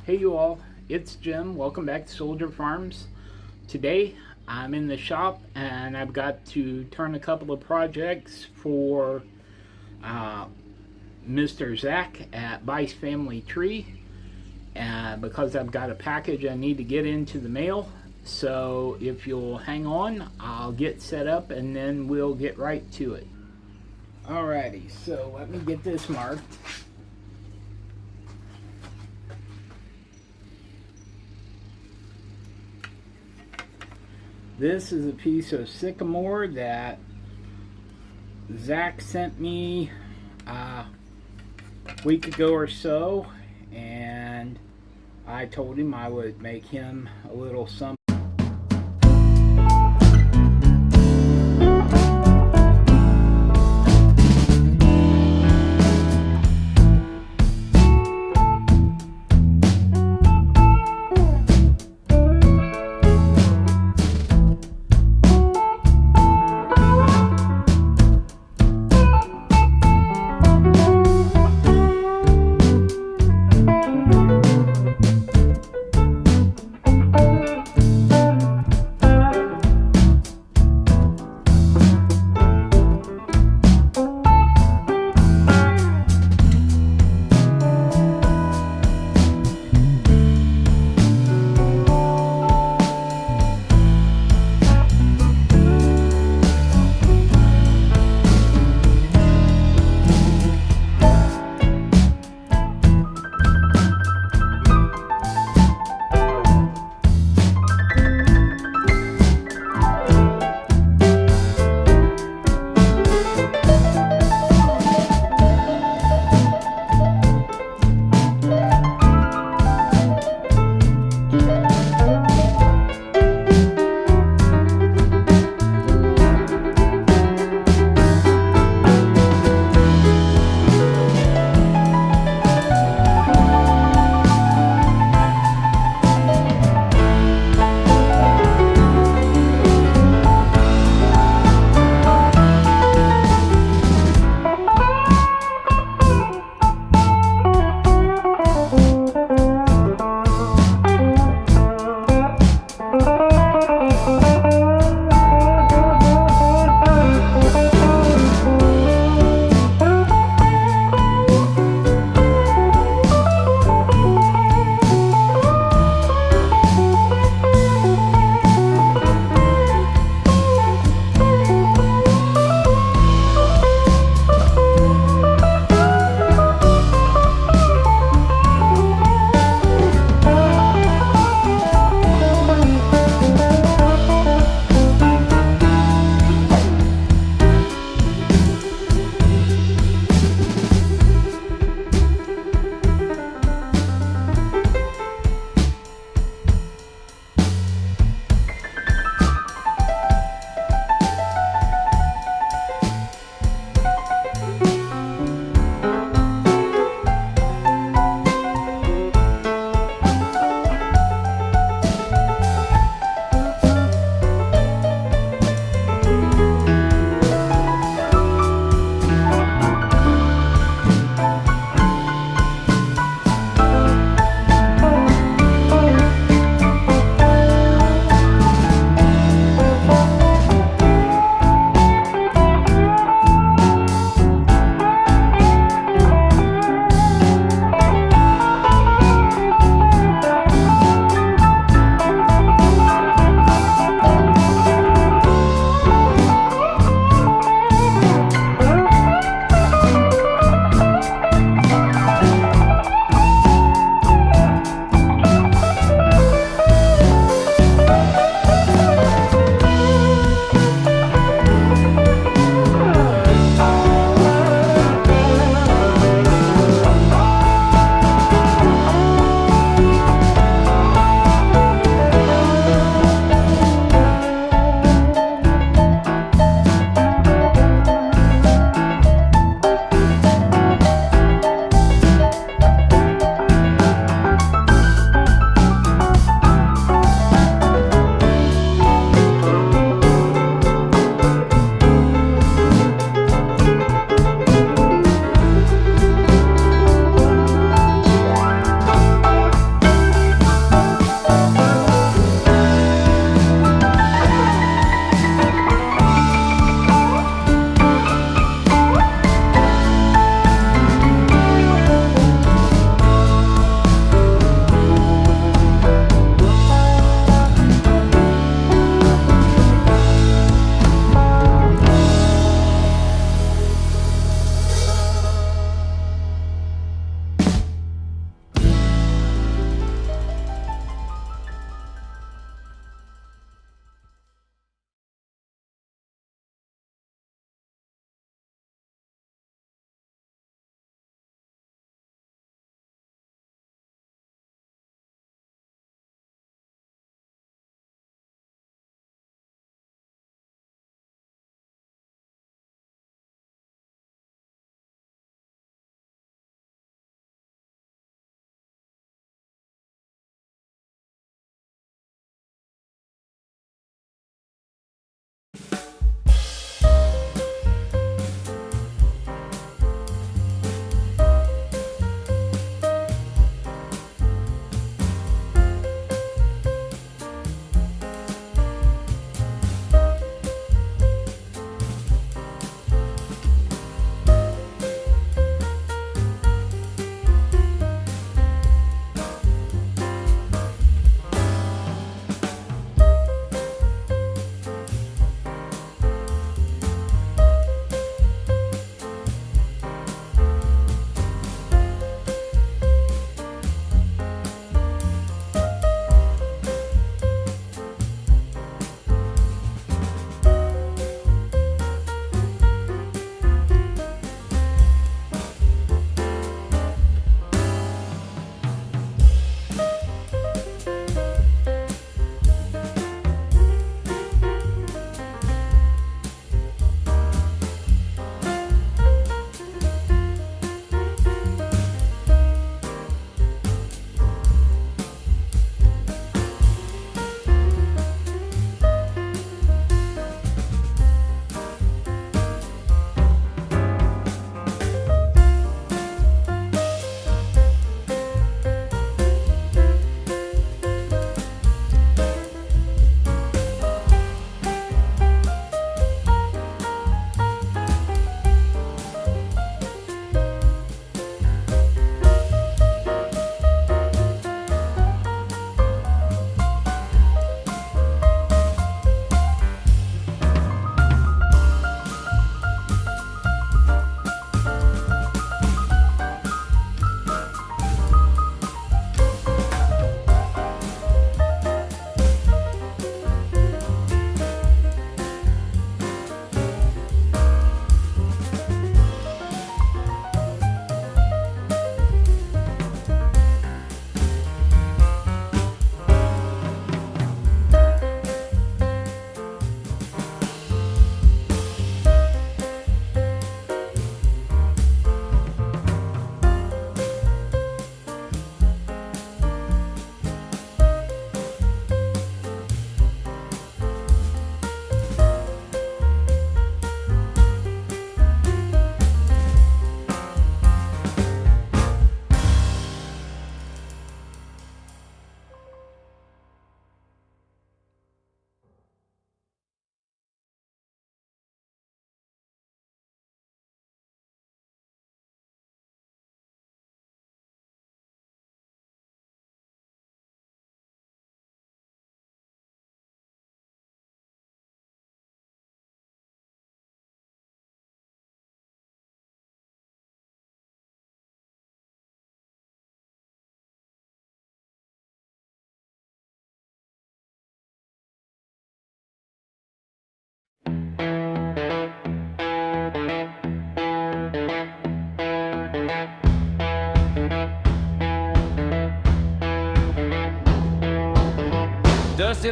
Hey you all, it's Jim. Welcome back to Soldier Farms. Today I'm in the shop and I've got to turn a couple of projects for Mr. Zach at Bice Family Tree because I've got a package I need to get into the mail. So if you'll hang on, I'll get set up and then we'll get right to it. Alrighty, so let me get this marked. This is a piece of sycamore that Zach sent me a week ago or so, and I told him I would make him a little something.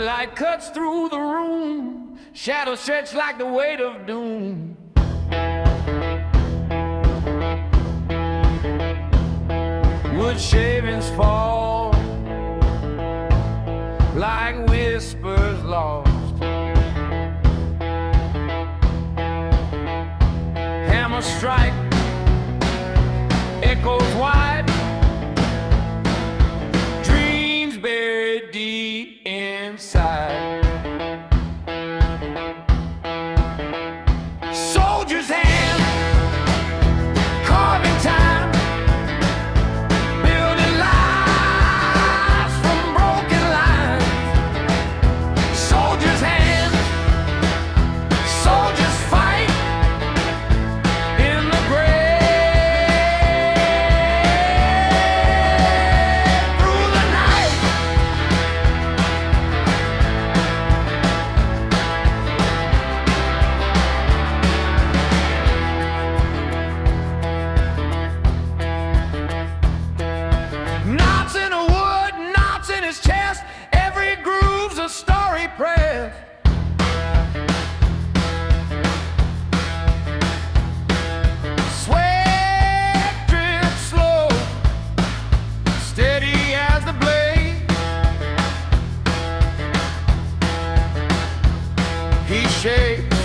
light cuts through the room, shadows stretch like the weight of doom. Wood shavings fall like whispers lost. Hammer strike echoes wide, dreams buried deep inside. Soldier's hand carving time, building lives from broken lines. Soldier's hand, soldiers fight in the grave through the night. Knots in a wood, knots in his chest, every groove's a story pressed. Sweat drips slow, steady as the blade. He shakes,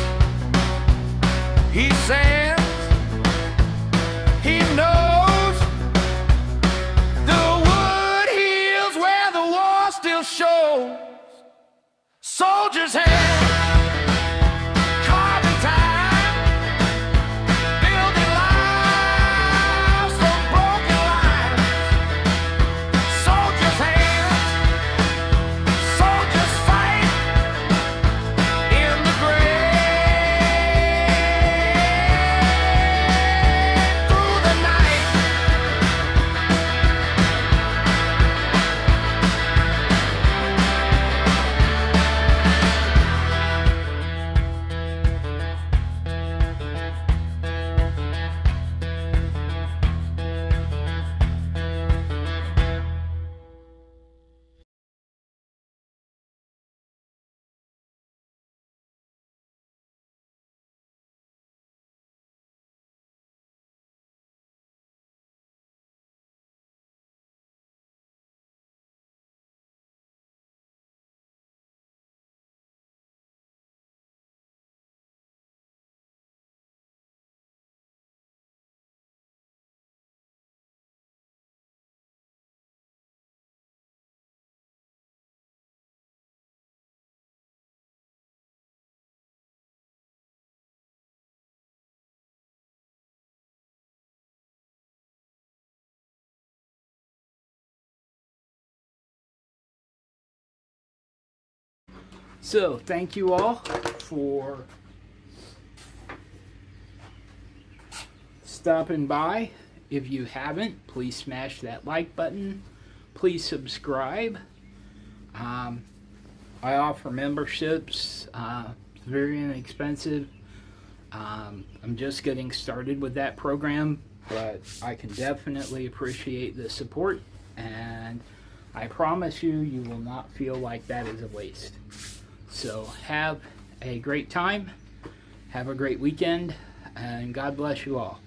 he sands, he knows the wood heals where the war still shows. Soldier's hand carving time, building lives from broken lines. Soldier's hand, soldiers fight in the grave through the night. So, thank you all for stopping by. If you haven't, please smash that like button. Please subscribe. I offer memberships. It's very inexpensive. I'm just getting started with that program, but I can definitely appreciate the support, and I promise you, you will not feel like that is a waste. So have a great time, have a great weekend, and God bless you all.